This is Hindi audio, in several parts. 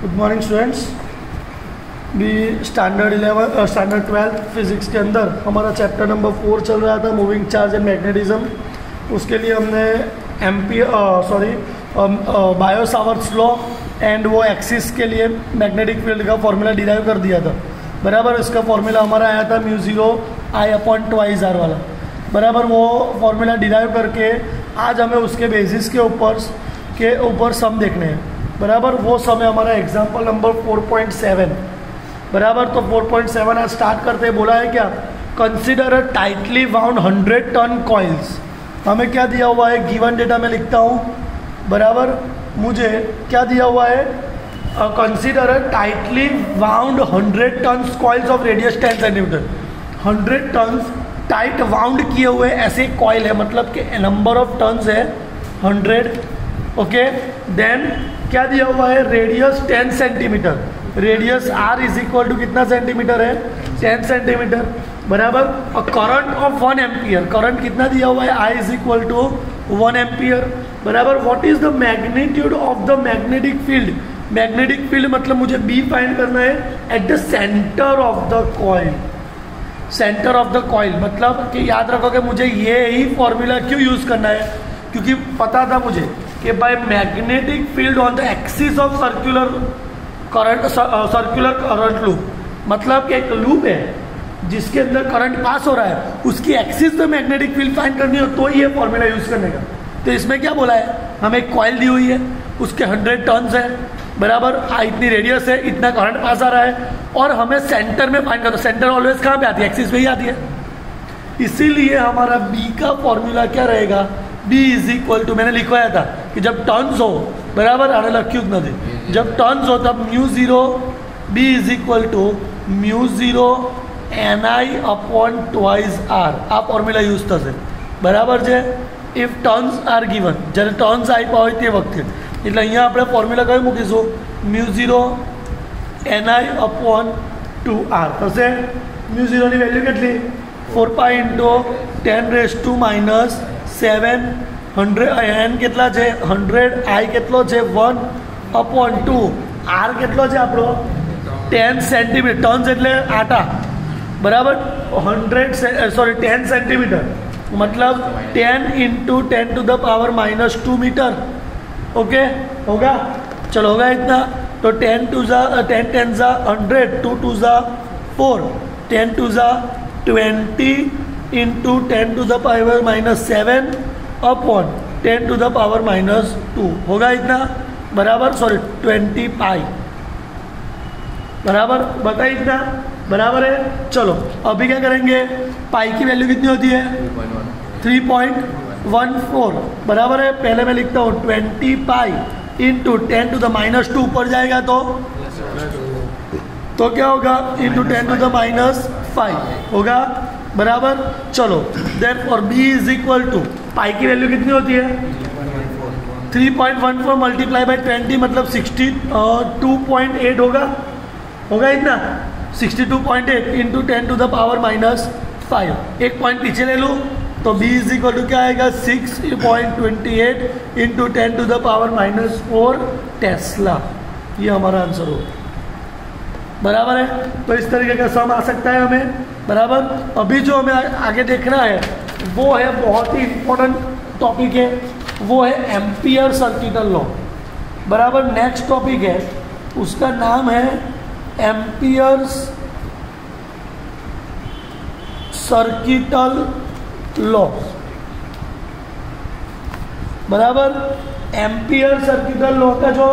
Good morning students. भी स्टैंडर्ड 12 फिजिक्स के अंदर हमारा चैप्टर नंबर 4 चल रहा था, मूविंग चार्ज एंड मैग्नेटिज्म। उसके लिए हमने बायो-सावर्ट्स लॉ एंड वो एक्सिस के लिए मैग्नेटिक फील्ड का फॉर्मूला डिराइव कर दिया था। बराबर, इसका फॉर्मूला हमारा आया था μ0 I/2R वाला। बराबर, वो फॉर्मूला डिराइव करके आज हमें उसके बेसिस के ऊपर सम देखने हैं। बराबर, वो सम है हमारा एग्जाम्पल नंबर 4.7। बराबर, तो 4.7 आज स्टार्ट करते हैं। बोला है क्या, consider a tightly wound 100 turn coils. हमें क्या दिया हुआ है, गिवन डेटा में लिखता हूँ। बराबर, मुझे क्या दिया हुआ है, consider a tightly wound 100 turn coils of radius 10 centimetre. 100 turn tight wound किए हुए ऐसे कॉइल है, मतलब कि नंबर ऑफ टन्स है 100। ओके, देन क्या दिया हुआ है, radius 10 centimetre. Radius R is equal to कितना सेंटीमीटर है, 10 सेंटीमीटर। बराबर, और करंट ऑफ 1 एम्पियर। करंट कितना दिया हुआ है, I is equal to 1 ampere. बराबर, what is the magnitude of the magnetic field. Magnetic field मतलब मुझे बी फाइंड करना है at the centre of the coil. Centre of the coil मतलब कि याद रखो कि मुझे ये ही फॉर्मूला क्यों यूज करना है, क्योंकि पता था मुझे कि by magnetic field on the axis of circular current loop, मतलब कि एक लूप है जिसके अंदर करंट पास हो रहा है, उसकी एक्सिस पे मैग्नेटिक फील्ड फाइंड करनी हो तो ये फॉर्मूला यूज करने का। तो इसमें क्या बोला है, हमें एक कॉइल दी हुई है, उसके 100 टर्न्स है। बराबर, इतनी रेडियस है, इतना करंट पास आ रहा है, और हमें सेंटर में फाइंड करना। सेंटर ऑलवेज कहाँ पे आती है, एक्सिस पे ही आती है। इसीलिए हमारा बी का फॉर्मूला क्या रहेगा, बी इज इक्वल टू, मैंने लिखवाया था कि जब टर्न्स हो, बराबर आने लग क्यों ना दे, जब टर्न्स हो तब μ0 B is equal to μ0 Ni/2R આ ફોર્મ્યુલા યુઝ થશે। બરાબર છે, ઇફ ટર્ન્સ આર ગિવન, જ્યારે ટર્ન્સ આપ્યા હોય તે વખતે, એટલે અહીંયા આપણે ફોર્મ્યુલા કયું મૂકીશું, μ0 Ni/2R થશે। μ0 ની વેલ્યુ કેટલી, 4π × 10⁻⁻⁷ 100 n કેટલા છે 100, I કેટલો છે 1/2, R કેટલો છે આપણો 10 સેન્ટીમીટર। ટર્ન્સ એટલે આટા। बराबर, 10 सेंटीमीटर मतलब 10 × 10⁻⁻2 मीटर। ओके, होगा, चलो होगा इतना। तो 10 10 100, 2 2 4, 10 2 20 × 10⁻⁷ अपॉन 10⁻⁻2 होगा इतना। बराबर, सॉरी 20 पाई। बराबर, बताइए इतना। बराबर है, चलो अभी क्या करेंगे, पाई की वैल्यू कितनी होती है 3.14। बराबर है, पहले मैं लिखता हूँ 20 पाई × 10⁻² ऊपर जाएगा तो क्या होगा, × 10⁻5 होगा। बराबर, चलो therefore B is equal to, pi की वैल्यू कितनी होती है 3.14 मल्टीप्लाई बाई 20 मतलब 62.8 होगा इतना, 62.8 × 10⁻⁻5। एक पॉइंट पीछे ले लूँ तो b इज इक्वल टू क्या आएगा, 6.28 × 10⁻⁻4 टेस्ला। ये हमारा आंसर हो। बराबर है, तो इस तरीके का सम आ सकता है हमें। बराबर, अभी जो हमें आगे देखना है वो है बहुत ही इंपॉर्टेंट टॉपिक है, वो है एम्पियर सर्किटल लॉ। बराबर, नेक्स्ट टॉपिक है, उसका नाम है एम्पियर्स सर्किटल लॉ। बराबर, एम्पियर सर्किटल लॉ का जो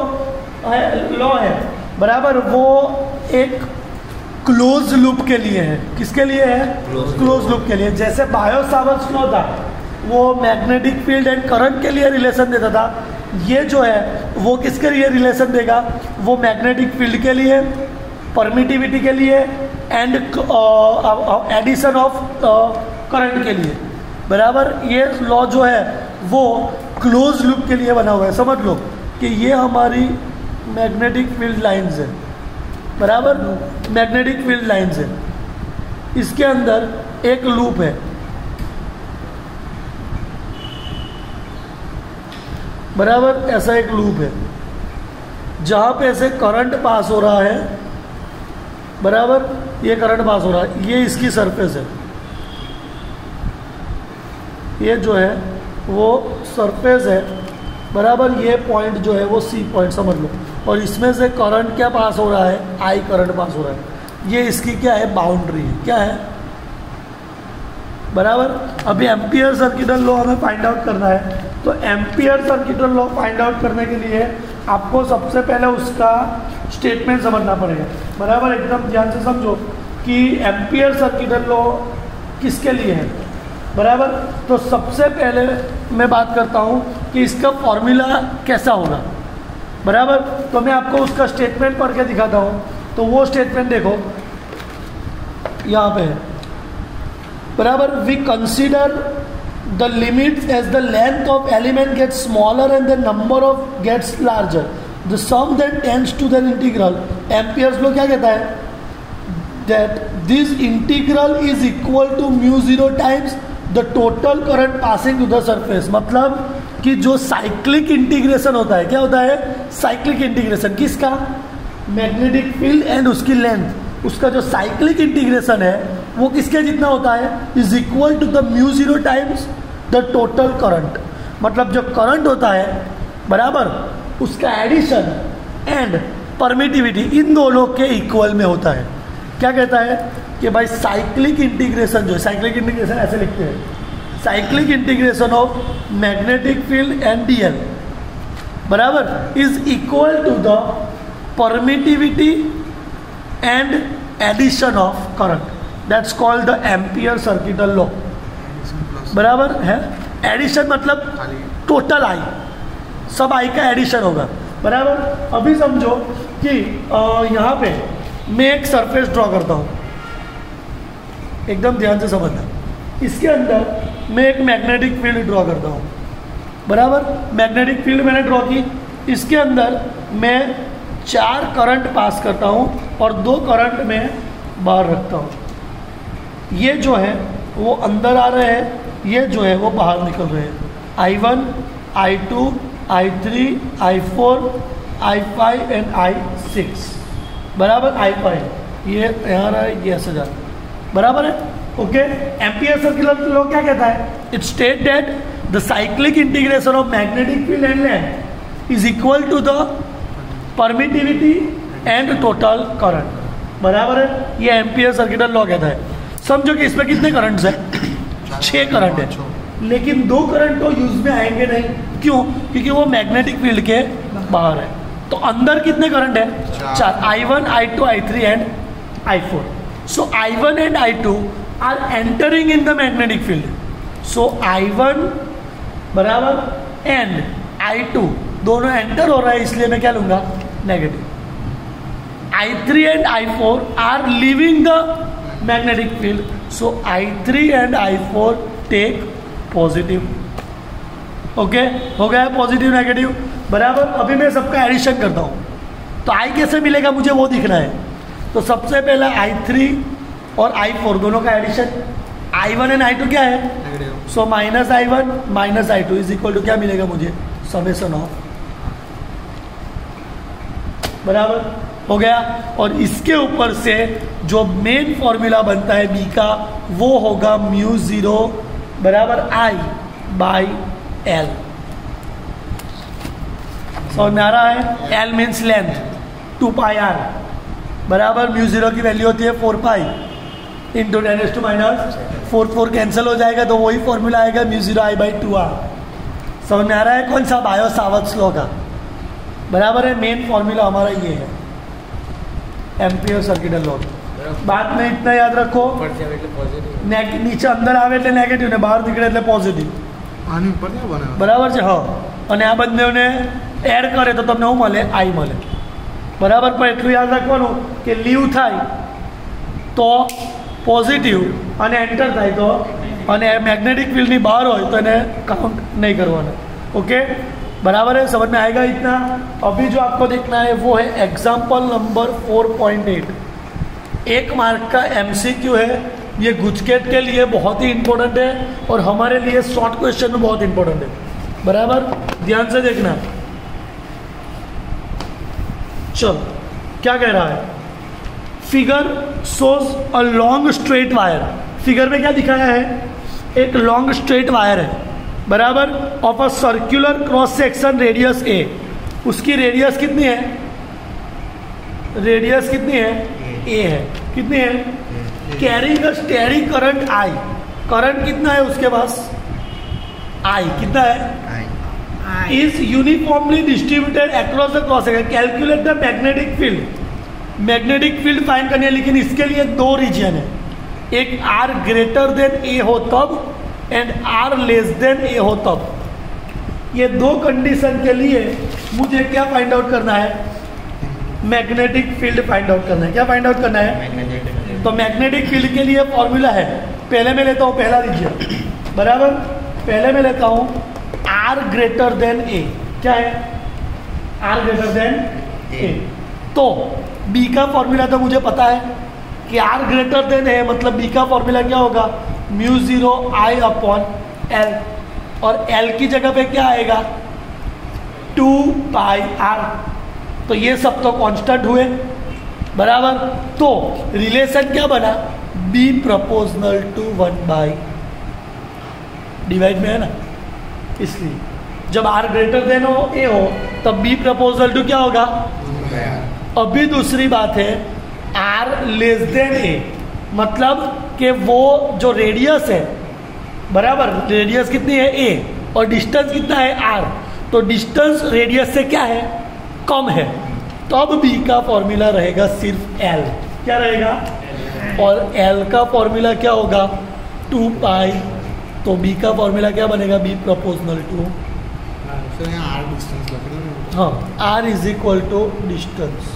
लॉ है, बराबर, वो एक क्लोज लूप के लिए है। किसके लिए है, क्लोज लूप के लिए। जैसे बायो-सावर्ट्स लॉ था वो मैग्नेटिक फील्ड एंड करंट के लिए रिलेशन देता था, ये जो है वो किसके लिए रिलेशन देगा, वो मैग्नेटिक फील्ड के लिए, परमिटिविटी के लिए एंड एडिशन ऑफ करंट के लिए। बराबर, ये लॉ जो है वो क्लोज लूप के लिए बना हुआ है। समझ लो कि ये हमारी मैग्नेटिक फील्ड लाइंस है। बराबर, मैग्नेटिक फील्ड लाइंस है, इसके अंदर एक लूप है। बराबर, ऐसा एक लूप है। जहाँ पे से करंट पास हो रहा है, बराबर, ये करंट पास हो रहा है, ये इसकी सरफेस है, ये जो है वो सरफेस है, बराबर, ये पॉइंट जो है वो सी पॉइंट समझ लो, और इसमें से करंट क्या पास हो रहा है, आई करंट पास हो रहा है, ये इसकी क्या है, बाउंड्री है, क्या है, बराबर। अभी एम्पियर सर्किटल लॉ हमें फाइंड आउट करना है, तो ampere circuital law find out करने के लिए आपको सबसे पहले उसका स्टेटमेंट समझना पड़ेगा, बराबर, एकदम ध्यान से समझो कि एम्पियर सर्किटल लॉ किसके लिए है, बराबर। तो सबसे पहले मैं बात करता हूँ कि इसका फॉर्मूला कैसा होगा, बराबर। तो मैं आपको उसका स्टेटमेंट पढ़ के दिखाता हूँ, तो वो स्टेटमेंट देखो यहाँ पे है, बराबर। We consider the limits as the length of element gets smaller and the number of gets larger, the sum then tends to the integral. Ampere's law क्या कहता है, that this integral is equal to mu zero times the total current passing to the surface. मतलब कि जो साइक्लिक इंटीग्रेशन होता है, क्या होता है, साइक्लिक इंटीग्रेशन, किसका, मैग्नेटिक फील्ड एंड उसकी लेंथ, उसका जो साइक्लिक इंटीग्रेशन है वो किसके जितना होता है, is equal to the mu zero times the total current. मतलब जो करंट होता है, बराबर, उसका एडिशन एंड परमिटिविटी इन दोनों के इक्वल में होता है। क्या कहता है कि भाई साइक्लिक इंटीग्रेशन जो है, साइक्लिक इंटीग्रेशन ऐसे लिखते हैं, cyclic integration of magnetic field and dl, बराबर, is equal to the permittivity and addition of current, that's called the Ampere circuital law, बराबर है। एडिशन मतलब टोटल आई, सब आई का एडिशन होगा, बराबर। अभी समझो कि यहाँ पे मैं एक सरफेस ड्रॉ करता हूँ, एकदम ध्यान से समझना, इसके अंदर मैं एक मैग्नेटिक फील्ड ड्रॉ करता हूँ, बराबर। मैग्नेटिक फील्ड मैंने ड्रॉ की, इसके अंदर मैं 4 करंट पास करता हूँ और 2 करंट मैं बाहर रखता हूँ। ये जो है वो अंदर आ रहे हैं, ये जो है वो बाहर निकल रहे हैं, I1, I2, I3, I4, I5 and I6, बराबर, I5 ये यहाँ रहा है, ये ऐसे जा रहा है, बराबर है, ओके। एम्पियर सर्कुलर लॉ क्या कहता है, it state that the cyclic integration of magnetic field and length is equal to the permittivity and total current, बराबर है। ये एम्पियर सर्कुलर लॉ कहता है। समझो कि इसमें कितने करंट्स हैं, 6 करंट है, लेकिन 2 करंट तो यूज में आएंगे नहीं, क्यों, क्योंकि वो मैग्नेटिक फील्ड के बाहर है। तो अंदर कितने करंट है, 4, I1, I2, I3 and I4। So I1 and I2 are entering in the magnetic field, so I1 बराबर एंड I2 दोनों एंटर हो रहा है, इसलिए मैं क्या लूंगा, negative. I3 and I4 are leaving the magnetic field, so I3 and I4 take positive, okay, हो गया पॉजिटिव नेगेटिव, बराबर। अभी मैं सबका एडिशन करता हूँ, तो I कैसे मिलेगा मुझे वो दिखना है। तो सबसे पहले I3 और I4 दोनों का एडिशन, I1 एंड I2 क्या है, so minus I1 minus I2 is equal to क्या मिलेगा मुझे, समेशन ऑफ, बराबर, हो गया। और इसके ऊपर से जो मेन फॉर्मूला बनता है बी का, वो होगा म्यू जीरो बराबर I बाई L। समझ में आ रहा है, L मीन्स लेंथ, 2 पाई R, बराबर म्यू जीरो की वैल्यू होती है 4 पाई इंटू 10⁻⁴, 4 कैंसिल हो जाएगा, तो वही फॉर्मूला आएगा mu zero I by 2R। समझ में आ रहा है, कौन सा, बायो सावर्ट्स लॉ का, बराबर है। मेन फॉर्मूला हमारा ये है एम्पियर सर्किटल लॉ। बात में इतना याद रखो, नीचे अंदर आवे એટલે નેગેટિવ ને બહાર નીકળે એટલે પોઝિટિવ, આની ઉપર ને બને, બરાબર છે, હા। અને આ બંનેને એડ કરે તો તમને શું મળે, I મળે, બરાબર। પણ એટલું યાદ રાખવાનું કે લીવ થાય તો પોઝિટિવ અને એન્ટર થાય તો, અને मैग्नेटिक फील्ड ની બહાર હોય તો એને કાઉન્ટ નહીં કરવાના, ओके, बराबर है, समझ में आएगा इतना। अभी जो आपको देखना है वो है एग्जाम्पल नंबर 4.8, 1 मार्क का MCQ है, ये गुजकेट के लिए बहुत ही इंपॉर्टेंट है और हमारे लिए शॉर्ट क्वेश्चन में बहुत इंपॉर्टेंट है, बराबर, ध्यान से देखना। चलो क्या कह रहा है, figure shows a long straight wire. Figure में क्या दिखाया है, एक लॉन्ग स्ट्रेट वायर है बराबर, of a circular cross section radius A. उसकी रेडियस कितनी है, रेडियस कितनी है, ए है, कितनी है, carrying a steady current I. Current कितना है उसके पास, आई कितना है, is uniformly distributed across the cross section. Calculate the magnetic field. Magnetic field find करनी है, लेकिन इसके लिए दो रीजन है, एक आर ग्रेटर देन ए हो तब एंड आर लेस देन ए हो तब। ये दो कंडीशन के लिए मुझे क्या फाइंड आउट करना है, मैग्नेटिक फील्ड फाइंड आउट करना है। क्या फाइंड आउट करना है, तो मैग्नेटिक फील्ड के लिए फॉर्मूला है, पहले मैं लेता हूँ पहला रीजन बराबर, पहले मैं लेता हूँ आर ग्रेटर देन ए। क्या है, आर ग्रेटर देन ए। तो बी का फॉर्मूला तो मुझे पता है कि आर ग्रेटर देन ए, मतलब बी का फॉर्मूला क्या होगा, म्यू 0 आई अपॉन एल, और एल की जगह पे क्या आएगा, 2 पाई आर। तो ये सब तो कांस्टेंट हुए बराबर। तो रिलेशन क्या बना, B proportional to 1 by divide में है ना, इसलिए जब आर ग्रेटर देन हो ए हो तब बी प्रोपोर्शनल टू क्या होगा। अभी दूसरी बात है, आर लेस देन ए, मतलब कि वो जो रेडियस है बराबर, रेडियस कितनी है ए और डिस्टेंस कितना है आर, तो डिस्टेंस रेडियस से क्या है, कम है। तो अब बी का फॉर्मूला रहेगा सिर्फ एल। क्या रहेगा, और एल का फॉर्मूला क्या होगा, 2 पाई। तो बी का फॉर्मूला क्या बनेगा, बी प्रोपोर्शनल टू, हाँ, R is equal to distance.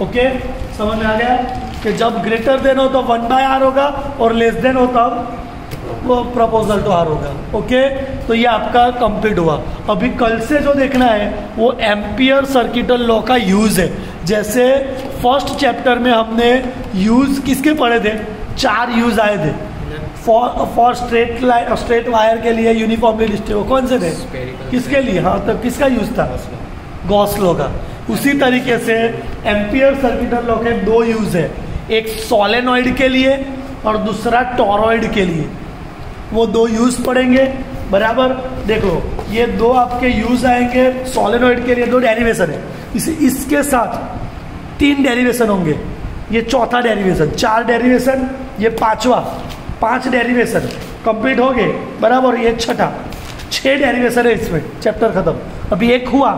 Okay, समझ में आ गया कि जब ग्रेटर देन हो तो 1 बाय आर होगा और लेस देन हो तब वो प्रोपोर्शनल टू आर होगा। ओके, तो ये आपका कंप्लीट हुआ। अभी कल से जो देखना है वो एम्पियर सर्किटल लॉ का यूज है। जैसे फर्स्ट चैप्टर में हमने यूज किसके पढ़े थे, 4 यूज आए थे। फॉर स्ट्रेट वायर के लिए यूनिफॉर्मली डिस्ट्रीब्यूटेड, कौन से थे, किसके लिए, हाँ, तो किसका यूज था, गॉस लॉ का। उसी तरीके से एम्पियर सर्किटल लॉ के 2 यूज है, एक सोलेनॉइड के लिए और दूसरा टॉरॉइड के लिए। वो 2 यूज पढ़ेंगे बराबर। देखो ये 2 आपके यूज आएंगे। सोलेनॉइड के लिए 2 डेरिवेशन है, इसके साथ 3 डेरिवेशन होंगे, ये चौथा डेरिवेशन, 4 डेरिवेशन, ये 5वां, 5 डेरिवेशन कंप्लीट हो गए बराबर। ये छठा, 6 डेरिवेशन है इसमें, चैप्टर खत्म। अभी 1 हुआ,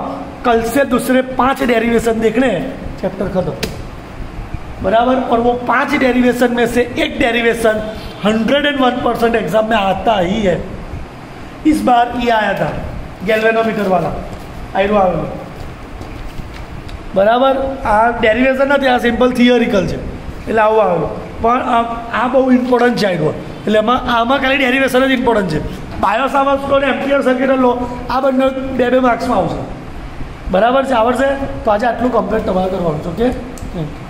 कल से दूसरे 5 डेरिवेशन देखने हैं, चैप्टर खत्म बराबर। और वो 5 डेरिवेशन में से एक डेरिवेशन 101% एग्जाम में आता ही है। इस बार ये आया था गैल्वेनोमीटर वाला, आयरो आवेलो બરાબર। આ ડેરિવેશન નથી, આ સિમ્પલ થિયરિકલ છે, એટલે આવું આવેલું। પણ આ બહુ ઇમ્પોર્ટન્ટ છે આઈડો, એટલે આમાં ખાલી ડેરિવેશન જ ઇમ્પોર્ટન્ટ છે। બાયોસાવર્ટનો અને એમ્પિયર સર્કિટલ લો આ બંને 2 માર્ક્સમાં આવશે બરાબર છે, આવડશે। તો આજે આટલું કમ્પ્લીટ તમારે કરવાનું છે। Okay, thank you.